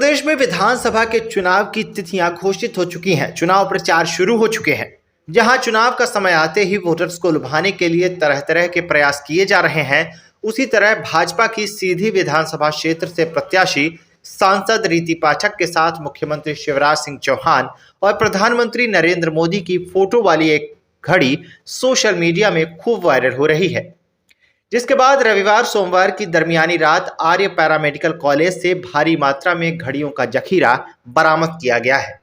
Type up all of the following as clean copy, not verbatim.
प्रदेश में विधानसभा के चुनाव की तिथियां घोषित हो चुकी हैं। चुनाव प्रचार शुरू हो चुके हैं। जहां चुनाव का समय आते ही वोटर्स को लुभाने के लिए तरह तरह के प्रयास किए जा रहे हैं, उसी तरह भाजपा की सीधी विधानसभा क्षेत्र से प्रत्याशी सांसद रीति पाठक के साथ मुख्यमंत्री शिवराज सिंह चौहान और प्रधानमंत्री नरेंद्र मोदी की फोटो वाली एक घड़ी सोशल मीडिया में खूब वायरल हो रही है। जिसके बाद रविवार सोमवार की दरमियानी रात आर्य पैरामेडिकल कॉलेज से भारी मात्रा में घड़ियों का जखीरा बरामद किया गया है।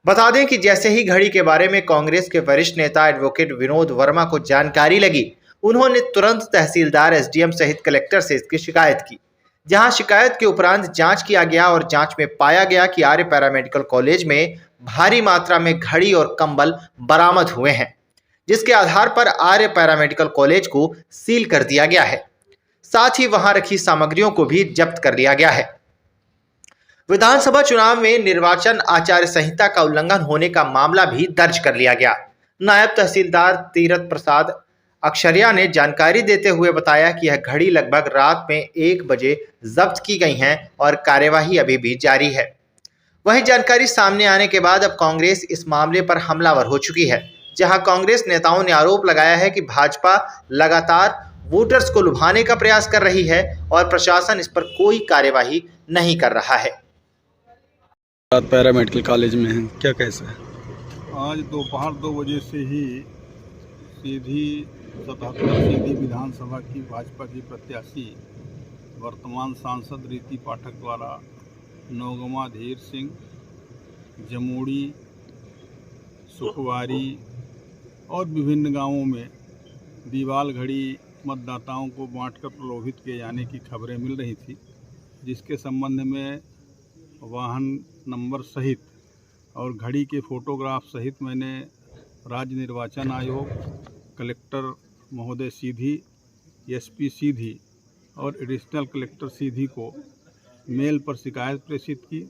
बता दें कि जैसे ही घड़ी के बारे में कांग्रेस के वरिष्ठ नेता एडवोकेट विनोद वर्मा को जानकारी लगी, उन्होंने तुरंत तहसीलदार, एसडीएम सहित कलेक्टर से इसकी शिकायत की। जहां शिकायत के उपरांत जांच किया गया और जांच में पाया गया कि आर्य पैरामेडिकल कॉलेज में भारी मात्रा में घड़ी और कंबल बरामद हुए हैं, जिसके आधार पर आर्य पैरामेडिकल कॉलेज को सील कर दिया गया है। साथ ही वहां रखी सामग्रियों को भी जब्त कर लिया गया है। विधानसभा चुनाव में निर्वाचन आचार संहिता का उल्लंघन होने का मामला भी दर्ज कर लिया गया। नायब तहसीलदार तीरथ प्रसाद अक्षरिया ने जानकारी देते हुए बताया कि यह घड़ी लगभग रात में 1 बजे जब्त की गई हैं और कार्यवाही अभी भी जारी है। वहीं जानकारी सामने आने के बाद अब कांग्रेस इस मामले पर हमलावर हो चुकी है। जहां कांग्रेस नेताओं ने आरोप लगाया है कि भाजपा लगातार वोटर्स को लुभाने का प्रयास कर रही है और प्रशासन इस पर कोई कार्यवाही नहीं कर रहा है। पैरामेडिकल कॉलेज में हैं, क्या कैसा है? आज दोपहर 2 बजे से ही सीधी 77 सीधी विधानसभा की भाजपा की प्रत्याशी वर्तमान सांसद रीति पाठक द्वारा नौगमा धीर सिंह, जमोड़ी, सुखवारी और विभिन्न गांवों में दीवाल घड़ी मतदाताओं को बांटकर प्रलोभित किए जाने की खबरें मिल रही थी, जिसके संबंध में वाहन नंबर सहित और घड़ी के फोटोग्राफ सहित मैंने राज्य निर्वाचन आयोग, कलेक्टर महोदय सीधी, एसपी सीधी और एडिशनल कलेक्टर सीधी को मेल पर शिकायत प्रेषित की।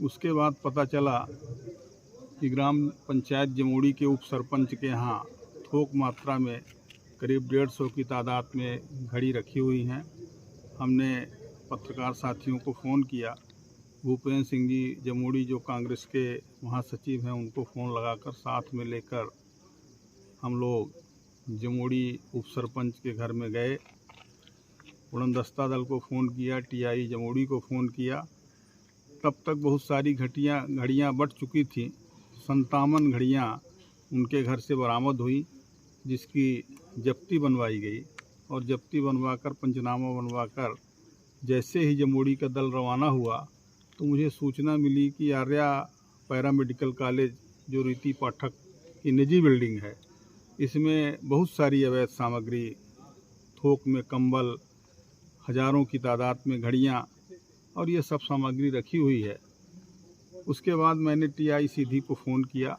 उसके बाद पता चला कि ग्राम पंचायत जमोड़ी के उप सरपंच के यहाँ थोक मात्रा में करीब 150 की तादाद में घड़ी रखी हुई हैं। हमने पत्रकार साथियों को फ़ोन किया। भूपेंद्र सिंह जी जमोड़ी जो कांग्रेस के महासचिव हैं, उनको फ़ोन लगाकर साथ में लेकर हम लोग जमोड़ी उप सरपंच के घर में गए। उड़नदस्ता दल को फ़ोन किया, टीआई जमोड़ी को फ़ोन किया। तब तक बहुत सारी घड़ियाँ बट चुकी थीं। 57 घड़ियाँ उनके घर से बरामद हुई, जिसकी जब्ती बनवाई गई और जब्ती बनवाकर पंचनामा बनवाकर जैसे ही जमोड़ी का दल रवाना हुआ तो मुझे सूचना मिली कि आर्या पैरामेडिकल कॉलेज जो रीति पाठक की निजी बिल्डिंग है, इसमें बहुत सारी अवैध सामग्री, थोक में कंबल, हज़ारों की तादाद में घड़ियाँ और ये सब सामग्री रखी हुई है। उसके बाद मैंने टीआई सीधी को फ़ोन किया।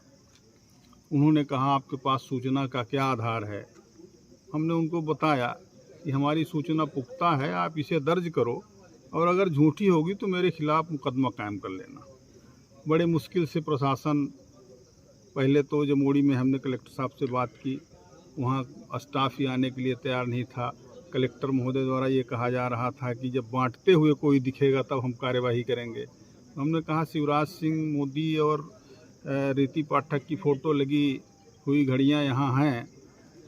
उन्होंने कहा आपके पास सूचना का क्या आधार है? हमने उनको बताया कि हमारी सूचना पुख्ता है, आप इसे दर्ज करो और अगर झूठी होगी तो मेरे खिलाफ़ मुकदमा कायम कर लेना। बड़े मुश्किल से प्रशासन, पहले तो जमोड़ी में हमने कलेक्टर साहब से बात की, वहाँ स्टाफ ही आने के लिए तैयार नहीं था। कलेक्टर महोदय द्वारा ये कहा जा रहा था कि जब बांटते हुए कोई दिखेगा तब हम कार्यवाही करेंगे। हमने कहा शिवराज सिंह, मोदी और रीति पाठक की फ़ोटो लगी हुई घड़ियाँ यहाँ हैं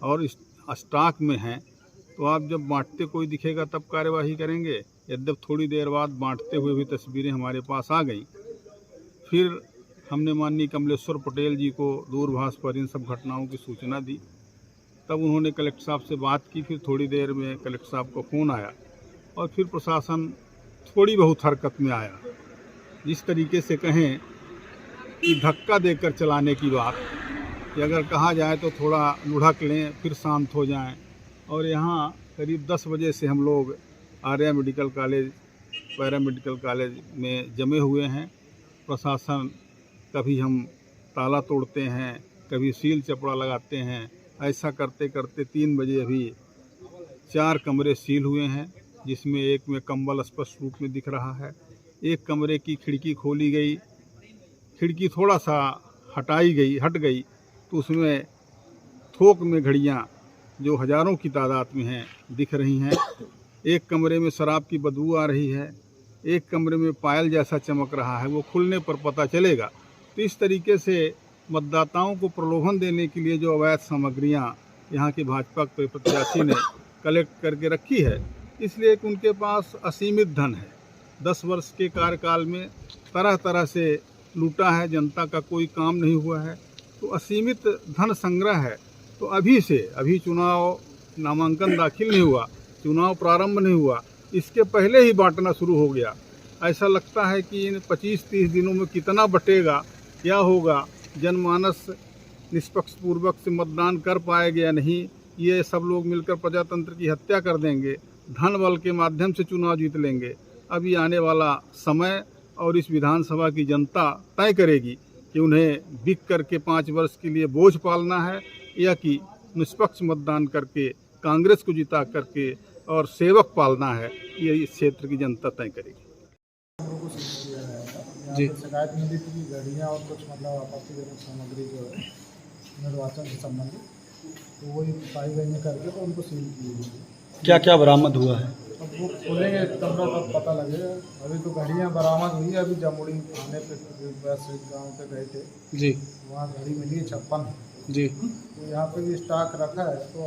और स्टॉक में हैं, तो आप जब बांटते कोई दिखेगा तब कार्यवाही करेंगे। यद्यप थोड़ी देर बाद बांटते हुए भी तस्वीरें हमारे पास आ गई। फिर हमने माननीय कमलेश्वर पटेल जी को दूरभाष पर इन सब घटनाओं की सूचना दी। तब उन्होंने कलेक्टर साहब से बात की। फिर थोड़ी देर में कलेक्टर साहब का फ़ोन आया और फिर प्रशासन थोड़ी बहुत हरकत में आया। जिस तरीके से कहें कि धक्का देकर चलाने की बात, कि अगर कहा जाए तो थोड़ा लुढ़क लें फिर शांत हो जाएं। और यहाँ करीब 10 बजे से हम लोग Arya medical college, paramedical college में जमे हुए हैं। प्रशासन, कभी हम ताला तोड़ते हैं, कभी सील चपड़ा लगाते हैं। ऐसा करते करते 3 बजे अभी 4 कमरे सील हुए हैं, जिसमें एक में कंबल स्पष्ट रूप में दिख रहा है। एक कमरे की खिड़की खोली गई, खिड़की थोड़ा सा हट गई तो उसमें थोक में घड़ियाँ जो हज़ारों की तादाद में हैं दिख रही हैं। एक कमरे में शराब की बदबू आ रही है। एक कमरे में पायल जैसा चमक रहा है, वो खुलने पर पता चलेगा। तो इस तरीके से मतदाताओं को प्रलोभन देने के लिए जो अवैध सामग्रियां यहाँ के भाजपा के प्रत्याशी ने कलेक्ट करके रखी है, इसलिए कि उनके पास असीमित धन है। 10 वर्ष के कार्यकाल में तरह तरह से लूटा है, जनता का कोई काम नहीं हुआ है, तो असीमित धन संग्रह है। तो अभी चुनाव नामांकन दाखिल नहीं हुआ, चुनाव प्रारंभ नहीं हुआ, इसके पहले ही बांटना शुरू हो गया। ऐसा लगता है कि इन 25-30 दिनों में कितना बटेगा, क्या होगा, जनमानस निष्पक्ष पूर्वक से मतदान कर पाएगा या नहीं, ये सब लोग मिलकर प्रजातंत्र की हत्या कर देंगे, धन बल के माध्यम से चुनाव जीत लेंगे। अभी आने वाला समय और इस विधानसभा की जनता तय करेगी कि उन्हें बिक करके 5 वर्ष के लिए बोझ पालना है या कि निष्पक्ष मतदान करके कांग्रेस को जिता करके और सेवक पालना है। ये इस क्षेत्र की जनता तय करेगी। जी, शिकायत मिली थी कि गाड़ियाँ और कुछ मतलब आपत्तिजनक सामग्री जो है निर्वाचन से संबंधित, तो वही पाई गई में करके तो उनको सील की गई। क्या क्या बरामद हुआ है? अब वो खोलेंगे कमरा तब पता लगेगा। अभी तो गाड़ियाँ बरामद हुई है। अभी जमुड़ी थाने पे गाँव पे गए थे जी वहाँ गाड़ी मिली है 56 जी। तो यहाँ पे भी स्टॉक रखा है, तो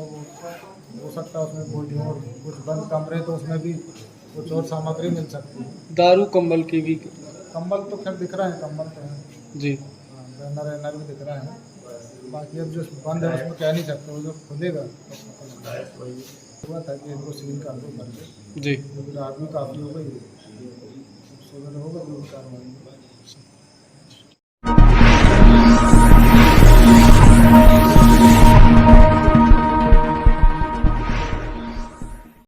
हो सकता है उसमें कोई और कुछ बंद कमरे, तो उसमें भी कुछ और सामग्री मिल सकती है। दारू कंबल की भी? कंबल तो खैर दिख रहा है, कंबल तो है जी। हाँ, बैनर वैनर भी दिख रहा है। बाकी अब जो बंद है उसमें कह नहीं सकते, वो जो खुलेगा तो पता लगेगा। हुआ था कि इनको सील कर दो करके जी। रात भी काफ़ी हो गई, सुबह होगा कार्रवाई।